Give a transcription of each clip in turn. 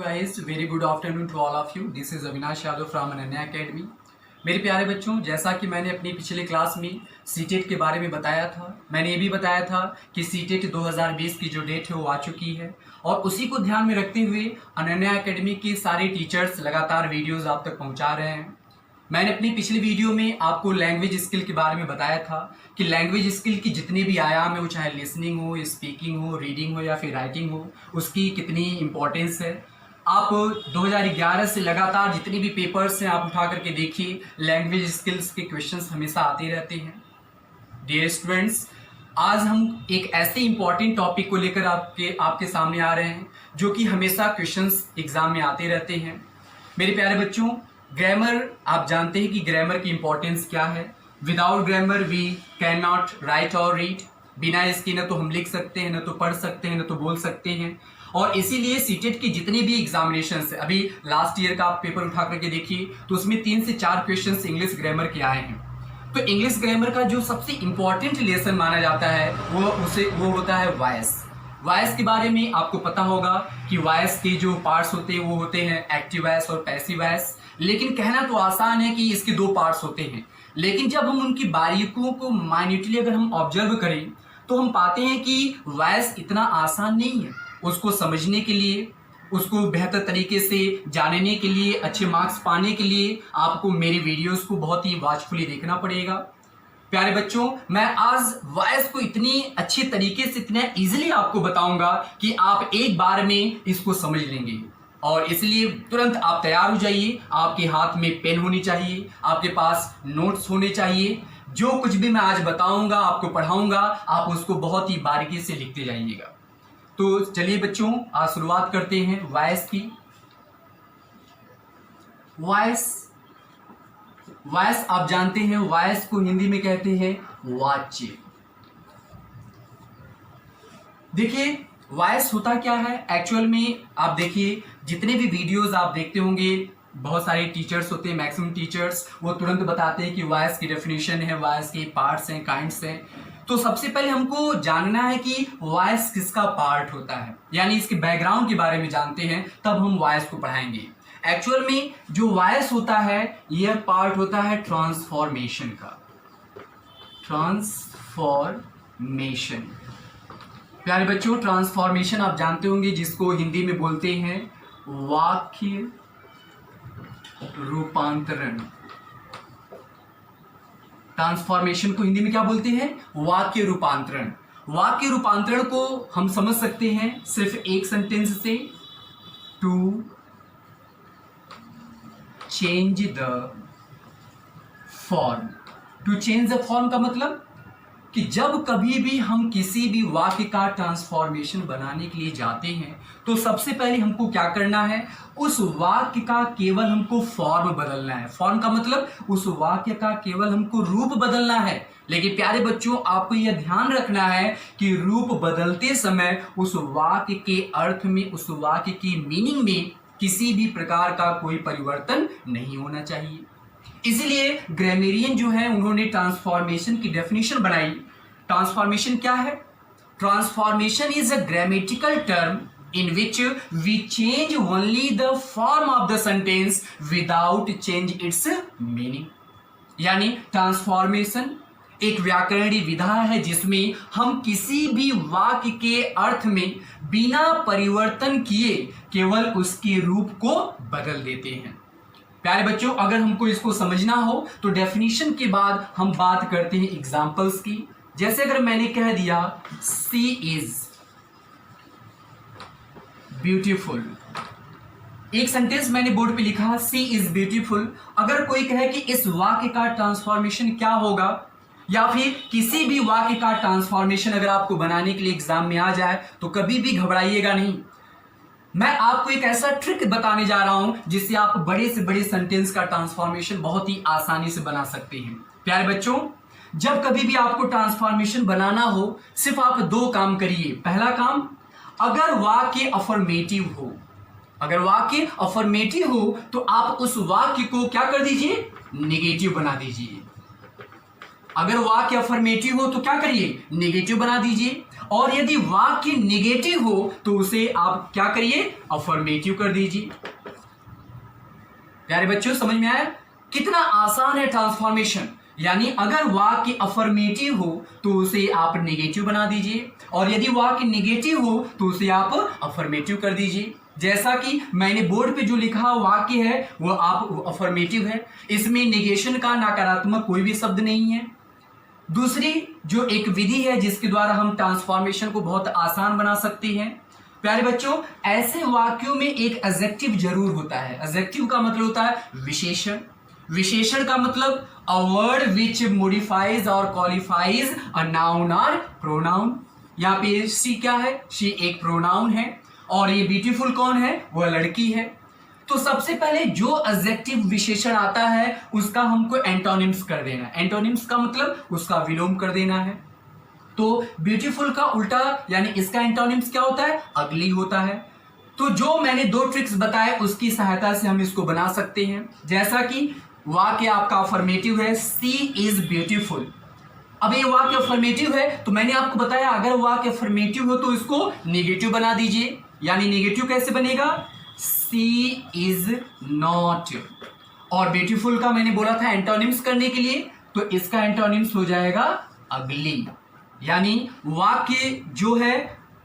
guys, very good afternoon to all of you. This is Avinash Yadav from Ananya Academy. मेरे प्यारे बच्चों, जैसा कि मैंने अपनी पिछले क्लास में सीटेट के बारे में बताया था, मैंने ये भी बताया था कि सीटेट 2020 की जो डेट है वो आ चुकी है और उसी को ध्यान में रखते हुए अनन्या एकेडमी के सारे टीचर्स लगातार वीडियोस आप तक पहुंचा रहे हैं। मैंने अपनी पिछली वीडियो में आपको लैंग्वेज स्किल के बारे में बताया था कि लैंग्वेज स्किल की जितने भी आयाम है, वो चाहे लिसनिंग हो, स्पीकिंग हो, रीडिंग हो या फिर राइटिंग हो, उसकी कितनी इंपॉर्टेंस है। आप 2011 से लगातार जितने भी पेपर्स हैं आप उठा करके देखिए, लैंग्वेज स्किल्स के क्वेश्चंस हमेशा आते रहते हैं। डियर स्टूडेंट्स, आज हम एक ऐसे इंपॉर्टेंट टॉपिक को लेकर आपके सामने आ रहे हैं जो कि हमेशा क्वेश्चंस एग्जाम में आते रहते हैं। मेरे प्यारे बच्चों, ग्रामर, आप जानते हैं कि ग्रामर की इंपॉर्टेंस क्या है। Without grammar we can not write or read. बिना इसके न तो हम लिख सकते हैं, न तो पढ़ सकते हैं, न तो बोल सकते हैं। और इसीलिए सीटेट की जितने भी एग्जामिनेशंस, अभी लास्ट ईयर का आप पेपर उठा करके देखिए तो उसमें 3 से 4 क्वेश्चंस इंग्लिश ग्रामर के आए हैं। तो इंग्लिश ग्रामर का जो सबसे इंपॉर्टेंट लेसन माना जाता है वो होता है वॉइस। वॉइस के बारे में आपको पता होगा कि वॉइस के जो पार्ट्स होते हैं वो होते हैं एक्टिव वॉइस और पैसिव वॉइस। लेकिन कहना तो आसान है कि इसके 2 पार्ट्स होते हैं, लेकिन जब हम उनकी बारीकियों को माइन्यूटली अगर हम ऑब्जर्व करें तो हम पाते हैं कि वॉइस इतना आसान नहीं है। उसको समझने के लिए, उसको बेहतर तरीके से जानने के लिए, अच्छे मार्क्स पाने के लिए आपको मेरी वीडियोस को बहुत ही वॉचफुली देखना पड़ेगा। प्यारे बच्चों, मैं आज वॉइस को इतनी अच्छे तरीके से, इतना इजीली आपको बताऊंगा कि आप एक बार में इसको समझ लेंगे। और इसलिए तुरंत आप तैयार हो जाइए। आपके हाथ में पेन होनी चाहिए, आपके पास नोट्स होने चाहिए। जो कुछ भी मैं आज बताऊंगा, आपको पढ़ाऊंगा, आप उसको बहुत ही बारीकी से लिखते जाइएगा। तो चलिए बच्चों, आज शुरुआत करते हैं वॉइस की। वॉइस आप जानते हैं, वॉइस को हिंदी में कहते हैं वाच्य। देखिए वॉइस होता क्या है एक्चुअल में। आप देखिए, जितने भी वीडियोस आप देखते होंगे, बहुत सारे टीचर्स होते हैं, मैक्सिमम टीचर्स वो तुरंत बताते हैं कि वॉइस की डेफिनेशन है, वॉइस के पार्ट्स हैं, काइंड्स हैं। तो सबसे पहले हमको जानना है कि वॉइस किसका पार्ट होता है, यानी इसके बैकग्राउंड के बारे में जानते हैं, तब हम वॉइस को पढ़ाएंगे। एक्चुअल में जो वॉइस होता है यह पार्ट होता है ट्रांसफॉर्मेशन का। ट्रांसफॉर्मेशन, प्यारे बच्चों, ट्रांसफॉर्मेशन आप जानते होंगे, जिसको हिंदी में बोलते हैं वाक्य रूपांतरण। ट्रांसफॉर्मेशन को हिंदी में क्या बोलते हैं? वाक्य रूपांतरण। वाक्य रूपांतरण को हम समझ सकते हैं सिर्फ एक सेंटेंस से, to change the form. To change the form का मतलब कि जब कभी भी हम किसी भी वाक्य का ट्रांसफॉर्मेशन बनाने के लिए जाते हैं तो सबसे पहले हमको क्या करना है, उस वाक्य का केवल हमको फॉर्म बदलना है। फॉर्म का मतलब उस वाक्य का केवल हमको रूप बदलना है। लेकिन प्यारे बच्चों, आपको यह ध्यान रखना है कि रूप बदलते समय उस वाक्य के अर्थ में, उस वाक्य की मीनिंग में किसी भी प्रकार का कोई परिवर्तन नहीं होना चाहिए। इसलिए ग्रामेरियन जो है उन्होंने ट्रांसफॉर्मेशन की डेफिनेशन बनाई। ट्रांसफॉर्मेशन क्या है? Transformation is a grammatical term in which we change only the form of the sentence without change its meaning। यानी ट्रांसफॉर्मेशन एक व्याकरणिक विधा है जिसमें हम किसी भी वाक्य के अर्थ में बिना परिवर्तन किए केवल उसके रूप को बदल देते हैं। प्यारे बच्चों, अगर हमको इसको समझना हो तो डेफिनेशन के बाद हम बात करते हैं एग्जांपल्स की। जैसे अगर मैंने कह दिया सी इज ब्यूटीफुल, एक सेंटेंस मैंने बोर्ड पे लिखा सी इज ब्यूटीफुल। अगर कोई कहे कि इस वाक्य का ट्रांसफॉर्मेशन क्या होगा, या फिर किसी भी वाक्य का ट्रांसफॉर्मेशन अगर आपको बनाने के लिए एग्जाम में आ जाए तो कभी भी घबराइएगा नहीं। मैं आपको एक ऐसा ट्रिक बताने जा रहा हूं जिससे आप बड़े से बड़े सेंटेंस का ट्रांसफॉर्मेशन बहुत ही आसानी से बना सकते हैं। प्यारे बच्चों, जब कभी भी आपको ट्रांसफॉर्मेशन बनाना हो, सिर्फ आप 2 काम करिए। पहला काम, अगर वाक्य अफर्मेटिव हो, अगर वाक्य अफर्मेटिव हो तो आप उस वाक्य को क्या कर दीजिए, नेगेटिव बना दीजिए। अगर वाक्य अफर्मेटिव हो तो क्या करिए, नेगेटिव बना दीजिए, और यदि वाक्य नेगेटिव हो तो उसे आप क्या करिए, अफर्मेटिव कर दीजिए। प्यारे बच्चों समझ में आया कितना आसान है ट्रांसफॉर्मेशन। यानी अगर वाक्य अफर्मेटिव हो तो उसे आप नेगेटिव बना दीजिए, और यदि वाक्य नेगेटिव हो तो उसे आप अफर्मेटिव कर दीजिए। जैसा कि मैंने बोर्ड पे जो लिखा वाक्य है वो आप अफर्मेटिव है, इसमें नेगेशन का नकारात्मक कोई भी शब्द नहीं है। दूसरी जो एक विधि है जिसके द्वारा हम ट्रांसफॉर्मेशन को बहुत आसान बना सकते हैं। प्यारे बच्चों ऐसे वाक्यों में एक एडजेक्टिव जरूर होता है। एडजेक्टिव का मतलब होता है विशेषण। विशेषण का मतलब अ वर्ड विच मॉडिफाइज और क्वालिफाइज अ नाउन और प्रोनाउन। यहाँ पे सी क्या है, सी एक प्रोनाउन है, और ये ब्यूटीफुल कौन है, वह लड़की है। तो सबसे पहले जो एडजेक्टिव विशेषण आता है उसका हमको एंटोनिम्स कर देना है। एंटोनिम्स का मतलब उसका विलोम कर देना है। तो ब्यूटीफुल का उल्टा यानी इसका एंटोनिम्स क्या होता है, अगली होता है। तो जो मैंने दो ट्रिक्स बताए उसकी सहायता से हम इसको बना सकते हैं। जैसा कि वाक्य आपका अफर्मेटिव है, सी इज ब्यूटीफुल। अब ये वाक्य अफर्मेटिव है तो मैंने आपको बताया अगर वाक्य अफर्मेटिव हो तो इसको नेगेटिव बना दीजिए। यानी नेगेटिव कैसे बनेगा, सी इज नॉट। और ब्यूटीफुल का मैंने बोला था एंटोनिम्स करने के लिए, तो इसका एंटोनिम्स हो जाएगा अगली। यानी वाक्य जो है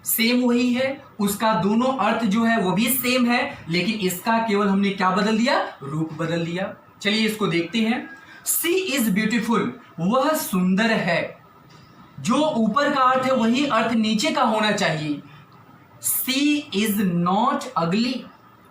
सेम वही है, उसका दोनों अर्थ जो है वो भी सेम है, लेकिन इसका केवल हमने क्या बदल दिया, रूप बदल दिया। चलिए इसको देखते हैं। सी इज ब्यूटीफुल, वह सुंदर है। जो ऊपर का अर्थ है वही अर्थ नीचे का होना चाहिए। सी इज नॉट अगली,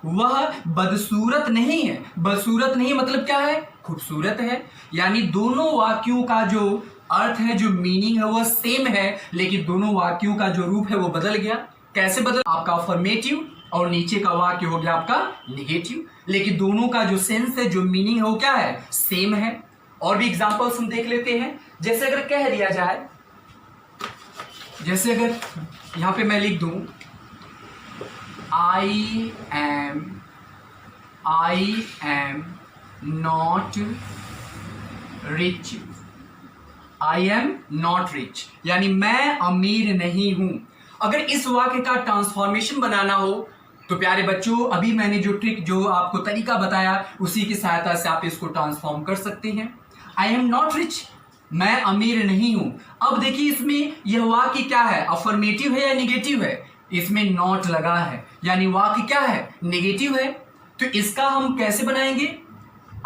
वह बदसूरत नहीं है। बदसूरत नहीं मतलब क्या है, खूबसूरत है। यानी दोनों वाक्यों का जो अर्थ है, जो मीनिंग है वह सेम है, लेकिन दोनों वाक्यों का जो रूप है वो बदल गया। कैसे बदल, आपका अफर्मेटिव और नीचे का वाक्य हो गया आपका नेगेटिव, लेकिन दोनों का जो सेंस है, जो मीनिंग है वो क्या है, सेम है। और भी एग्जांपल्स हम देख लेते हैं। जैसे अगर कह दिया जाए, जैसे अगर यहां पे मैं लिख दूं I am not rich, I am not rich यानी मैं अमीर नहीं हूं। अगर इस वाक्य का ट्रांसफॉर्मेशन बनाना हो तो प्यारे बच्चों अभी मैंने जो ट्रिक, जो आपको तरीका बताया उसी की सहायता से आप इसको ट्रांसफॉर्म कर सकते हैं। आई एम नॉट रिच, मैं अमीर नहीं हूं। अब देखिए इसमें यह वाक्य क्या है, अफर्मेटिव है या निगेटिव है, इसमें नॉट लगा है, यानी वाक्य क्या है, नेगेटिव है। तो इसका हम कैसे बनाएंगे,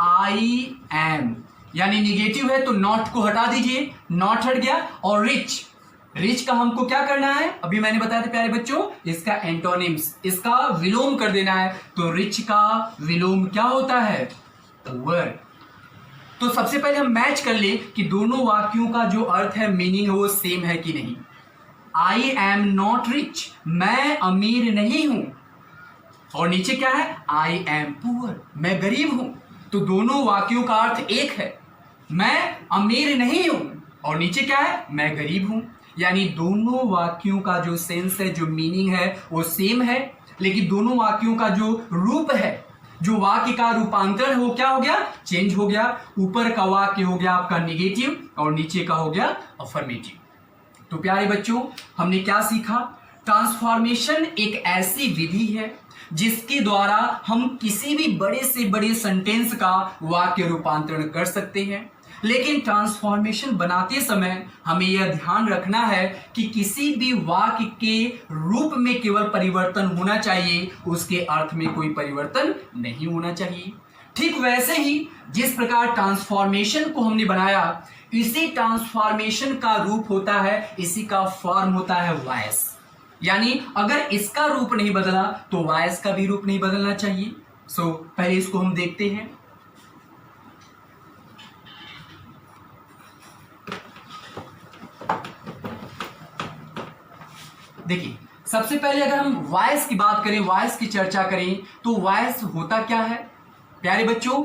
आई एम यानी निगेटिव है तो नॉट को हटा दीजिए, नॉट हट गया। और रिच, रिच का हमको क्या करना है, अभी मैंने बताया था प्यारे बच्चों, इसका एंटोनिम्स, इसका विलोम कर देना है। तो रिच का विलोम क्या होता है, पुअर। तो सबसे पहले हम मैच कर ले कि दोनों वाक्यों का जो अर्थ है, मीनिंग है, वो सेम है कि नहीं। आई एम नॉट रिच, मैं अमीर नहीं हूं, और नीचे क्या है, आई एम पुअर, मैं गरीब हूं। तो दोनों वाक्यों का अर्थ एक है, मैं अमीर नहीं हूं, और नीचे क्या है, मैं गरीब हूं। यानी दोनों वाक्यों का जो सेंस है, जो मीनिंग है, वो सेम है, लेकिन दोनों वाक्यों का जो रूप है, जो वाक्य का रूपांतरण हो क्या हो गया, चेंज हो गया। ऊपर का वाक्य हो गया आपका निगेटिव और नीचे का हो गया अफर्मेटिव। तो प्यारे बच्चों हमने क्या सीखा, ट्रांसफॉर्मेशन एक ऐसी विधि है जिसके द्वारा हम किसी भी बड़े से बड़े सेंटेंस का वाक्य रूपांतरण कर सकते हैं। लेकिन ट्रांसफॉर्मेशन बनाते समय हमें यह ध्यान रखना है कि किसी भी वाक्य के रूप में केवल परिवर्तन होना चाहिए, उसके अर्थ में कोई परिवर्तन नहीं होना चाहिए। ठीक वैसे ही जिस प्रकार ट्रांसफॉर्मेशन को हमने बनाया, इसी ट्रांसफॉर्मेशन का रूप होता है, इसी का फॉर्म होता है वॉइस। यानी अगर इसका रूप नहीं बदला तो वॉइस का भी रूप नहीं बदलना चाहिए। सो पहले इसको हम देखते हैं। देखिए सबसे पहले अगर हम वॉइस की बात करें, वॉइस की चर्चा करें, तो वॉइस होता क्या है प्यारे बच्चों,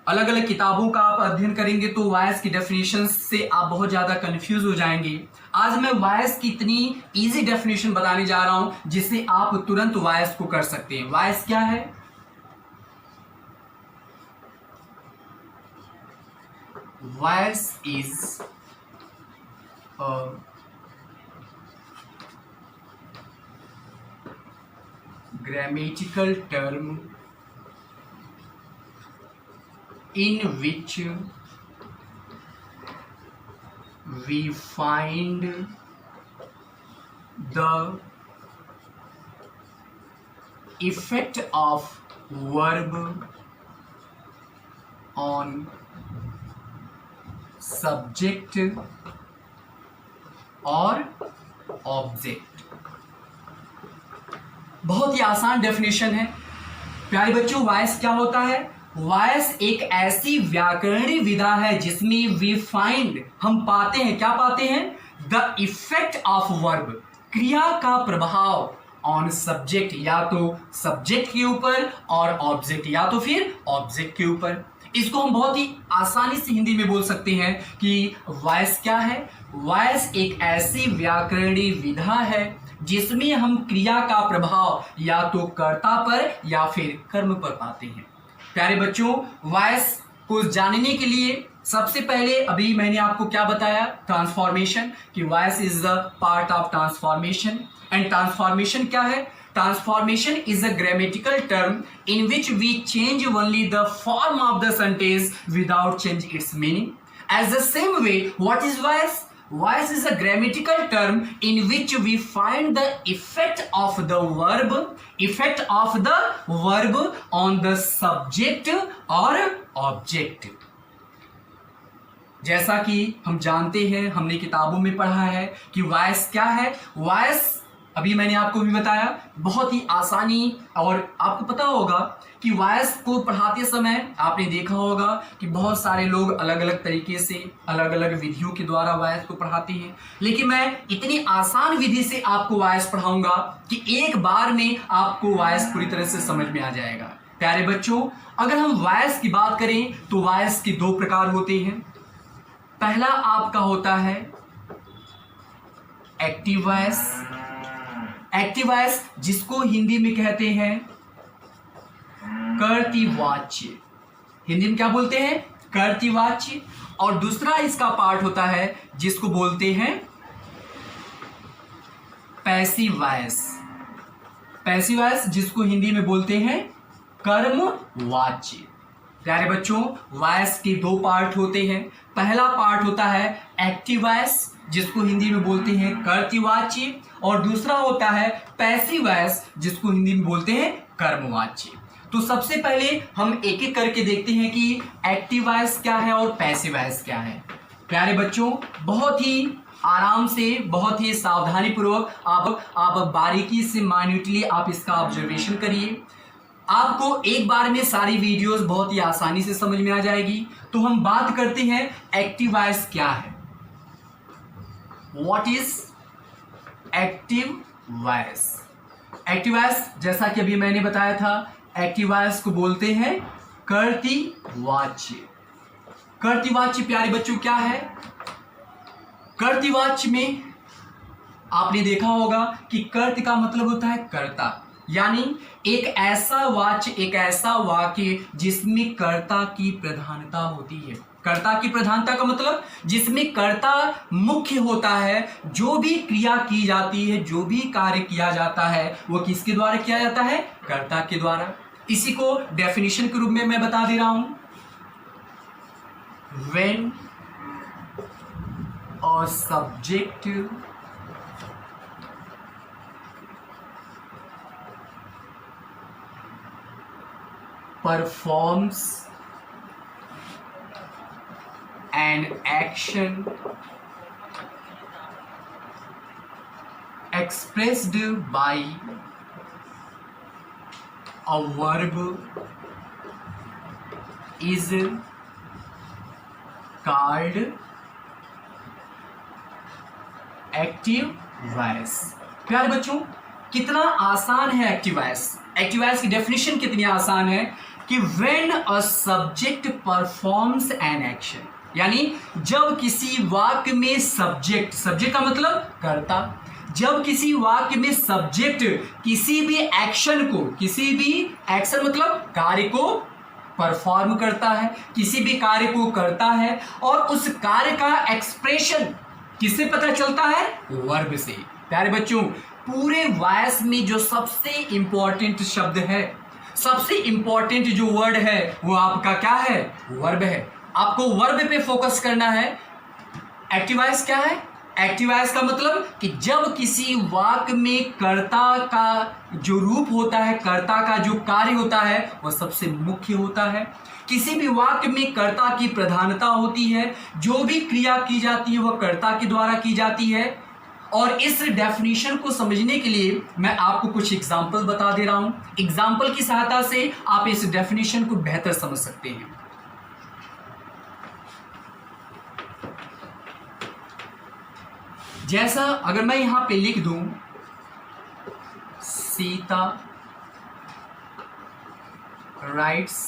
अलग अलग किताबों का आप अध्ययन करेंगे तो वॉइस की डेफिनेशन से आप बहुत ज्यादा कंफ्यूज हो जाएंगे। आज मैं वॉइस की इतनी इजी डेफिनेशन बताने जा रहा हूं जिससे आप तुरंत वॉइस को कर सकते हैं। वॉइस क्या है, voice is a grammatical term in which we find the effect of verb on subject और ऑब्जेक्ट। बहुत ही आसान डेफिनेशन है प्यारे बच्चों। वॉइस क्या होता है? वॉइस एक ऐसी व्याकरणीय विधा है जिसमें वी फाइंड, हम पाते हैं, क्या पाते हैं? द इफेक्ट ऑफ वर्ब, क्रिया का प्रभाव ऑन सब्जेक्ट, या तो सब्जेक्ट के ऊपर, और ऑब्जेक्ट, या तो फिर ऑब्जेक्ट के ऊपर। इसको हम बहुत ही आसानी से हिंदी में बोल सकते हैं कि वॉइस क्या है? वॉइस एक ऐसी व्याकरणीय विधा है जिसमें हम क्रिया का प्रभाव या तो कर्ता पर या फिर कर्म पर पाते हैं। प्यारे बच्चों, वॉइस को जानने के लिए सबसे पहले अभी मैंने आपको क्या बताया? ट्रांसफॉर्मेशन, कि voice is the part of transformation. And transformation क्या है? Transformation is a grammatical term in which we change only the form of the sentence without change its meaning. As the same way, what is voice? Voice is a grammatical term in which we find the effect of the verb on the subject और object। जैसा कि हम जानते हैं, हमने किताबों में पढ़ा है कि वॉइस क्या है। वॉइस अभी मैंने आपको भी बताया, बहुत ही आसानी, और आपको पता होगा कि वॉइस को पढ़ाते समय आपने देखा होगा कि बहुत सारे लोग अलग अलग तरीके से, अलग अलग विधियों के द्वारा वॉइस को पढ़ाते हैं, लेकिन मैं इतनी आसान विधि से आपको वॉइस पढ़ाऊंगा कि एक बार में आपको वॉइस पूरी तरह से समझ में आ जाएगा। प्यारे बच्चों, अगर हम वॉइस की बात करें तो वॉइस के दो प्रकार होते हैं। पहला आपका होता है एक्टिव वॉइस। एक्टिव वॉइस जिसको हिंदी में कहते हैं कर्तृवाच्य। हिंदी में क्या बोलते हैं? कर्तृवाच्य। और दूसरा इसका पार्ट होता है जिसको बोलते हैं पैसिव वॉइस। पैसिव वॉइस जिसको हिंदी में बोलते हैं कर्मवाच्य। प्यारे बच्चों, वॉइस के दो पार्ट होते हैं। पहला पार्ट होता है एक्टिव वॉइस जिसको हिंदी में बोलते हैं कर्तृवाच्य, और दूसरा होता है पैसिव वॉइस जिसको हिंदी में बोलते हैं कर्मवाच्य। तो सबसे पहले हम एक एक करके देखते हैं कि एक्टिव वॉइस क्या है और पैसिव वॉइस क्या है। प्यारे बच्चों, बहुत ही आराम से, बहुत ही सावधानी पूर्वक आप बारीकी से, माइन्यूटली आप इसका ऑब्जर्वेशन करिए। आपको एक बार में सारी वीडियोस बहुत ही आसानी से समझ में आ जाएगी। तो हम बात करते हैं एक्टिव वॉइस क्या है। What is active voice? Active voice जैसा कि अभी मैंने बताया था, एक्टिव वॉइस को बोलते हैं कर्तृवाच्य। कर्तृवाच्य प्यारे बच्चों क्या है? कर्तृवाच्य में आपने देखा होगा कि कर्त का मतलब होता है कर्ता, यानी एक ऐसा वाच्य, एक ऐसा वाक्य जिसमें कर्ता की प्रधानता होती है। कर्ता की प्रधानता का मतलब जिसमें कर्ता मुख्य होता है। जो भी क्रिया की जाती है, जो भी कार्य किया जाता है, वो किसके द्वारा किया जाता है? कर्ता के द्वारा। इसी को डेफिनेशन के रूप में मैं बता दे रहा हूं। When a subject performs an action expressed by a verb is called active voice. प्यारे बच्चों, कितना आसान है एक्टिव वॉइस। एक्टिव वॉइस की डेफिनेशन कितनी आसान है कि when a subject performs an action, यानी जब किसी वाक्य में सब्जेक्ट, सब्जेक्ट का मतलब कर्ता, जब किसी वाक्य में सब्जेक्ट किसी भी एक्शन को, किसी भी एक्शन मतलब कार्य को परफॉर्म करता है, किसी भी कार्य को करता है, और उस कार्य का एक्सप्रेशन किससे पता चलता है? वर्ब से। प्यारे बच्चों, पूरे वॉइस में जो सबसे इंपॉर्टेंट शब्द है, सबसे इंपॉर्टेंट जो वर्ड है वो आपका क्या है? वर्ब है। आपको वर्ब पे फोकस करना है। एक्टिव वॉइस क्या है? एक्टिव वॉइस का मतलब कि जब किसी वाक्य में कर्ता का जो रूप होता है, कर्ता का जो कार्य होता है वह सबसे मुख्य होता है। किसी भी वाक्य में कर्ता की प्रधानता होती है, जो भी क्रिया की जाती है वह कर्ता के द्वारा की जाती है। और इस डेफिनेशन को समझने के लिए मैं आपको कुछ एग्जाम्पल बता दे रहा हूं। एग्जाम्पल की सहायता से आप इस डेफिनेशन को बेहतर समझ सकते हैं। जैसा अगर मैं यहां पे लिख दूं, सीता राइट्स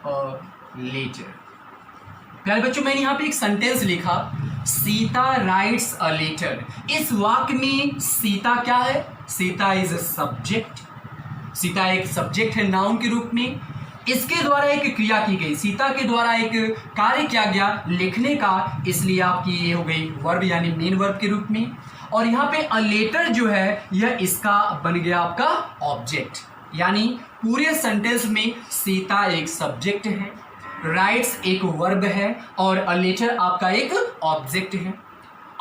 अ लेटर। प्यारे बच्चों, मैंने यहां पे एक सेंटेंस लिखा, सीता राइट्स अ लेटर। इस वाक्य में सीता क्या है? Sita is a subject. Sita एक सब्जेक्ट है नाउन के रूप में। इसके द्वारा एक क्रिया की गई, सीता के द्वारा एक कार्य किया गया लिखने का, इसलिए आपकी ये हो गई वर्ब यानी मेन वर्ब के रूप में। और यहाँ पे अ लेटर जो है यह इसका बन गया आपका ऑब्जेक्ट। यानी पूरे सेंटेंस में सीता एक सब्जेक्ट है, राइट्स एक वर्ब है और अ लेटर आपका एक ऑब्जेक्ट है।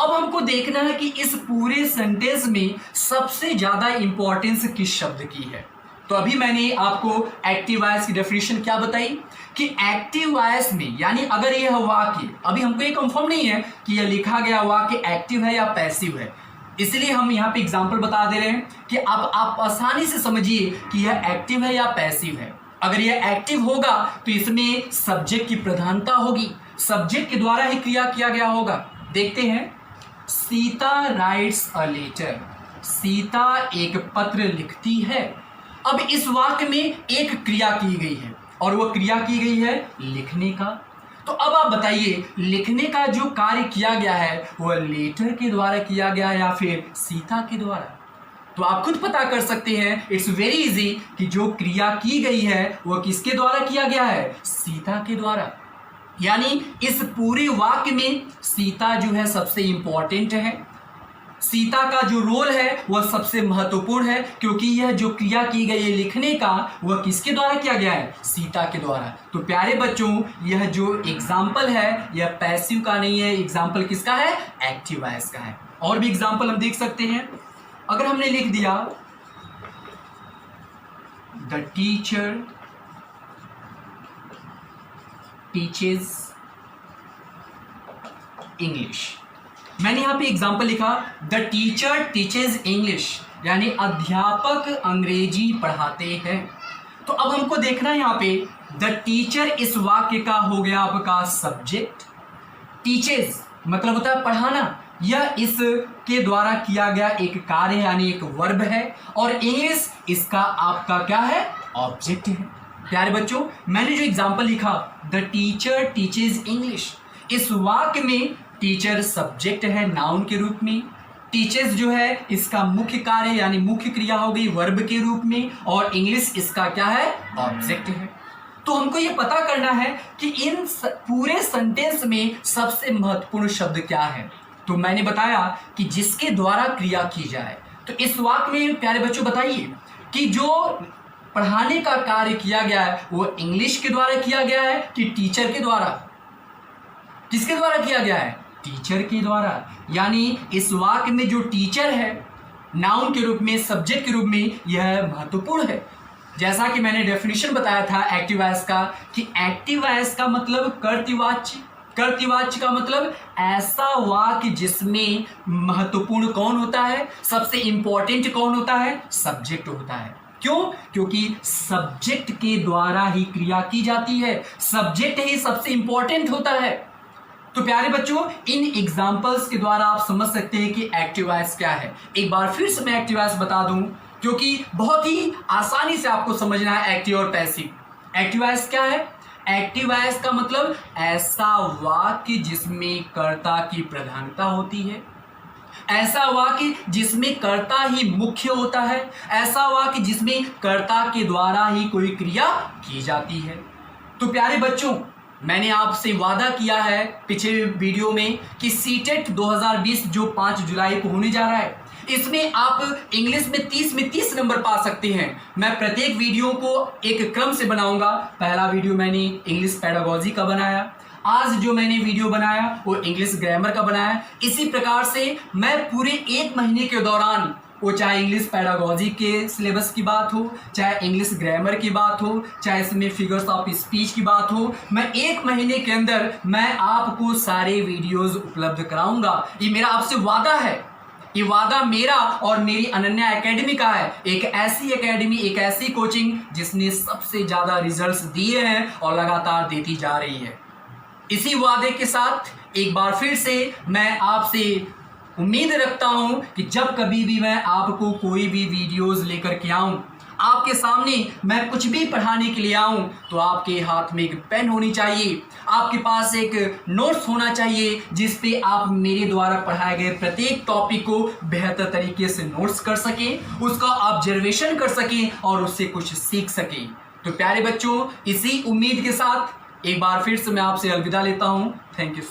अब हमको देखना है कि इस पूरे सेंटेंस में सबसे ज्यादा इंपॉर्टेंस किस शब्द की है। तो अभी मैंने आपको एक्टिव वॉइस की डेफिनेशन क्या बताई कि एक्टिव वॉइस में, यानी अगर यह वाक्य, अभी हमको ये कंफर्म नहीं है कि यह लिखा गया वाक्य एक्टिव है या पैसिव है, इसलिए हम यहाँ पे एग्जांपल बता दे रहे हैं कि अब आप आसानी से समझिए कि यह एक्टिव है या पैसिव है। अगर यह एक्टिव होगा तो इसमें सब्जेक्ट की प्रधानता होगी, सब्जेक्ट के द्वारा ही क्रिया किया गया होगा। देखते हैं, Sita writes a letter. Sita एक पत्र लिखती है। अब इस वाक्य में एक क्रिया की गई है और वह क्रिया की गई है लिखने का। तो अब आप बताइए, लिखने का जो कार्य किया गया है वह लेटर के द्वारा किया गया या फिर सीता के द्वारा? तो आप खुद पता कर सकते हैं, इट्स वेरी इजी, कि जो क्रिया की गई है वह किसके द्वारा किया गया है? सीता के द्वारा। यानी इस पूरे वाक्य में सीता जो है सबसे इंपॉर्टेंट है, सीता का जो रोल है वह सबसे महत्वपूर्ण है, क्योंकि यह जो क्रिया की गई है लिखने का वह किसके द्वारा किया गया है? सीता के द्वारा। तो प्यारे बच्चों, यह जो एग्जाम्पल है यह पैसिव का नहीं है, एग्जाम्पल किसका है? एक्टिव वॉइस का है। और भी एग्जाम्पल हम देख सकते हैं। अगर हमने लिख दिया, द टीचर टीचेस इंग्लिश। मैंने यहां पे एग्जाम्पल लिखा, द टीचर टीचेज इंग्लिश, यानी अध्यापक अंग्रेजी पढ़ाते हैं। तो अब हमको देखना है यहाँ पे, द टीचर इस वाक्य का हो गया आपका सब्जेक्ट, टीचेज मतलब होता है पढ़ाना, यह इसके द्वारा किया गया एक कार्य यानी एक वर्ब है, और इंग्लिश इसका आपका क्या है? ऑब्जेक्ट है। प्यारे बच्चों, मैंने जो एग्जाम्पल लिखा, द टीचर टीचेज इंग्लिश, इस वाक्य में टीचर सब्जेक्ट है नाउन के रूप में, टीचर्स जो है इसका मुख्य कार्य यानी मुख्य क्रिया हो गई वर्ब के रूप में, और इंग्लिश इसका क्या है? ऑब्जेक्ट है। तो हमको ये पता करना है कि इन पूरे सेंटेंस में सबसे महत्वपूर्ण शब्द क्या है। तो मैंने बताया कि जिसके द्वारा क्रिया की जाए। तो इस वाक्य में प्यारे बच्चों बताइए कि जो पढ़ाने का कार्य किया गया है वो इंग्लिश के द्वारा किया गया है कि टीचर के द्वारा? किसके द्वारा किया गया है? टीचर के द्वारा। यानी इस वाक्य में जो टीचर है नाउन के रूप में, सब्जेक्ट के रूप में, यह महत्वपूर्ण है। जैसा कि मैंने डेफिनेशन बताया था एक्टिव वॉइस का, कि एक्टिव वॉइस का मतलब कर्तृवाच्य, कर्तृवाच्य का मतलब ऐसा वाक्य जिसमें महत्वपूर्ण कौन होता है? सबसे इंपॉर्टेंट कौन होता है? सब्जेक्ट होता है। क्यों? क्योंकि सब्जेक्ट के द्वारा ही क्रिया की जाती है, सब्जेक्ट ही सबसे इंपॉर्टेंट होता है। तो प्यारे बच्चों, इन एग्जाम्पल्स के द्वारा आप समझ सकते हैं कि एक्टिव वॉइस क्या है। एक बार फिर से मैं एक्टिव वॉइस बता दूं, क्योंकि बहुत ही आसानी से आपको समझना है एक्टिव और पैसिव। एक्टिव वॉइस क्या है? एक्टिव वॉइस का मतलब ऐसा वाक्य जिसमें कर्ता की प्रधानता होती है, ऐसा वाक्य जिसमें कर्ता ही मुख्य होता है, ऐसा वाक्य जिसमें कर्ता के द्वारा ही कोई क्रिया की जाती है। तो प्यारे बच्चों, मैंने आपसे वादा किया है पिछले वीडियो में कि सीटेट 2020 जो 5 जुलाई को होने जा रहा है, इसमें आप इंग्लिश में 30 में 30 नंबर पा सकते हैं। मैं प्रत्येक वीडियो को एक क्रम से बनाऊंगा। पहला वीडियो मैंने इंग्लिश पेडागोजी का बनाया, आज जो मैंने वीडियो बनाया वो इंग्लिश ग्रामर का बनाया। इसी प्रकार से मैं पूरे 1 महीने के दौरान, वो चाहे इंग्लिश पेडागोजी के सिलेबस की बात हो, चाहे इंग्लिश ग्रामर की बात हो, चाहे इसमें फिगर्स ऑफ स्पीच की बात हो, मैं 1 महीने के अंदर मैं आपको सारे वीडियोस उपलब्ध कराऊंगा। ये मेरा आपसे वादा है। ये वादा मेरा और मेरी अनन्या एकेडमी का है। एक ऐसी एकेडमी, एक ऐसी कोचिंग जिसने सबसे ज़्यादा रिजल्ट्स दिए हैं और लगातार देती जा रही है। इसी वादे के साथ एक बार फिर से मैं आपसे उम्मीद रखता हूं कि जब कभी भी मैं आपको कोई भी वीडियोस लेकर के आऊं, आपके सामने मैं कुछ भी पढ़ाने के लिए आऊं, तो आपके हाथ में एक पेन होनी चाहिए, आपके पास एक नोट्स होना चाहिए जिस पे आप मेरे द्वारा पढ़ाए गए प्रत्येक टॉपिक को बेहतर तरीके से नोट्स कर सकें, उसका ऑब्जर्वेशन कर सकें और उससे कुछ सीख सकें। तो प्यारे बच्चों, इसी उम्मीद के साथ एक बार फिर से मैं आपसे अलविदा लेता हूं। Thank you.